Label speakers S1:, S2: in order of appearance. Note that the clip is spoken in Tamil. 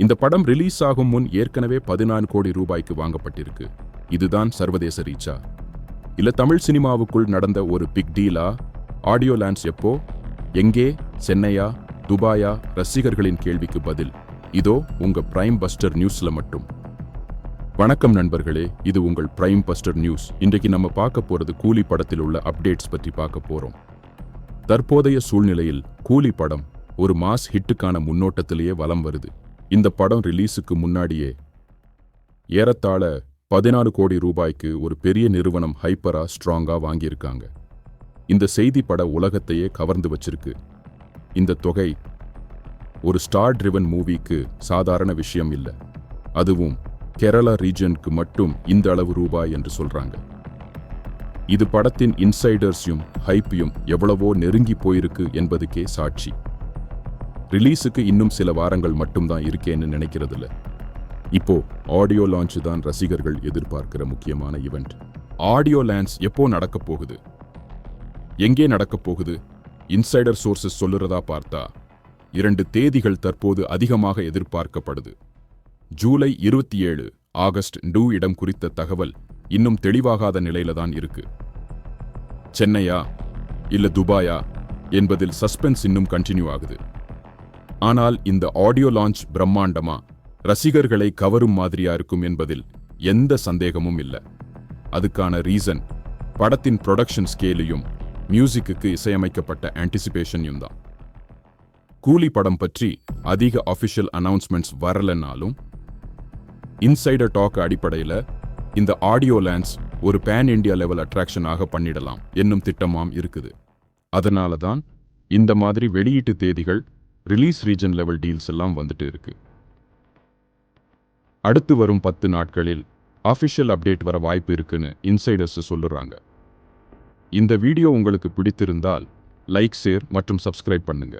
S1: இந்த படம் ரிலீஸ் ஆகும் முன் ஏற்கனவே 14 கோடி ரூபாய்க்கு வாங்கப்பட்டிருக்கு. இதுதான் சர்வதேச ரீச்சா? இல்ல தமிழ் சினிமாவுக்குள் நடந்த ஒரு பிக் டீலா? ஆடியோ லான்ச் எப்போ, எங்கே, சென்னையா, துபாயா? ரசிகர்களின் கேள்விக்கு பதில் இதோ உங்க பிரைம் பஸ்டர் நியூஸ்ல மட்டும். வணக்கம் நண்பர்களே, இது உங்கள் பிரைம் பஸ்டர் நியூஸ். இன்றைக்கு நம்ம பார்க்க போறது கூலி படத்தில் உள்ள அப்டேட்ஸ் பற்றி பார்க்க போறோம். தற்போதைய சூழ்நிலையில் கூலி படம் ஒரு மாஸ் ஹிட்டுக்கான முன்னோட்டத்திலேயே வலம் வருது. இந்த படம் ரிலீஸுக்கு முன்னாடியே ஏறத்தாழ 14 கோடி ரூபாய்க்கு ஒரு பெரிய நிறுவனம் ஹைப்பரா ஸ்ட்ராங்கா வாங்கியிருக்காங்க. இந்த செய்தி பட உலகத்தையே கவர்ந்து வச்சிருக்கு. இந்த தொகை ஒரு ஸ்டார் ட்ரிவன் மூவிக்கு சாதாரண விஷயம் இல்லை. அதுவும் கேரளா ரீஜனுக்கு மட்டும் இந்த அளவு ரூபாய் என்று சொல்றாங்க. இது படத்தின் இன்சைடர்ஸையும் ஹைப்பையும் எவ்வளவோ நெருங்கி போயிருக்கு என்பதுக்கே சாட்சி. ரிலீஸுக்கு இன்னும் சில வாரங்கள் மட்டும்தான் இருக்கேன்னு நினைக்கிறதில்ல. இப்போ ஆடியோ லான்ச் தான் ரசிகர்கள் எதிர்பார்க்கிற முக்கியமான ஈவெண்ட். ஆடியோ லான்ச் எப்போ நடக்க போகுது, எங்கே நடக்க போகுது? இன்சைடர் சோர்சஸ் சொல்லுறதா பார்த்தா 2 தேதிகள் தற்போது அதிகமாக எதிர்பார்க்கப்படுது. ஜூலை 27, ஆகஸ்ட் 2 இடம் குறித்த தகவல் இன்னும் தெளிவாகாத நிலையில தான் இருக்கு. சென்னையா இல்ல துபாயா என்பதில் சஸ்பென்ஸ் இன்னும் கண்டினியூ ஆகுது. ஆனால் இந்த ஆடியோ லான்ச் பிரம்மாண்டமா ரசிகர்களை கவரும் மாதிரியா இருக்கும் என்பதில் எந்த சந்தேகமும் இல்லை. அதுக்கான ரீசன் படத்தின் ப்ரொடக்ஷன் ஸ்கேலையும் மியூசிக்கு இசையமைக்கப்பட்ட ஆன்டிசிபேஷனையும் தான். கூலி படம் பற்றி அதிக அஃபிஷியல் அனௌன்ஸ்மெண்ட்ஸ் வரலனாலும் இன்சைடர் டாக் அடிப்படையில் இந்த ஆடியோ லான்ச் ஒரு பேன் இண்டியா லெவல் அட்ராக்ஷனாக பண்ணிடலாம் என்னும் திட்டமாம் இருக்குது. அதனால தான் இந்த மாதிரி வெளியீட்டு தேதிகள், ரிலீஸ் ரீஜன் லெவல் டீல்ஸ் எல்லாம் வந்துட்டு இருக்கு. அடுத்து வரும் 10 நாட்களில் ஆஃபிஷியல் அப்டேட் வர வாய்ப்பு இருக்குன்னு இன்சைடர்ஸ் சொல்லுறாங்க. இந்த வீடியோ உங்களுக்கு பிடித்திருந்தால் லைக், ஷேர் மற்றும் சப்ஸ்கிரைப் பண்ணுங்க.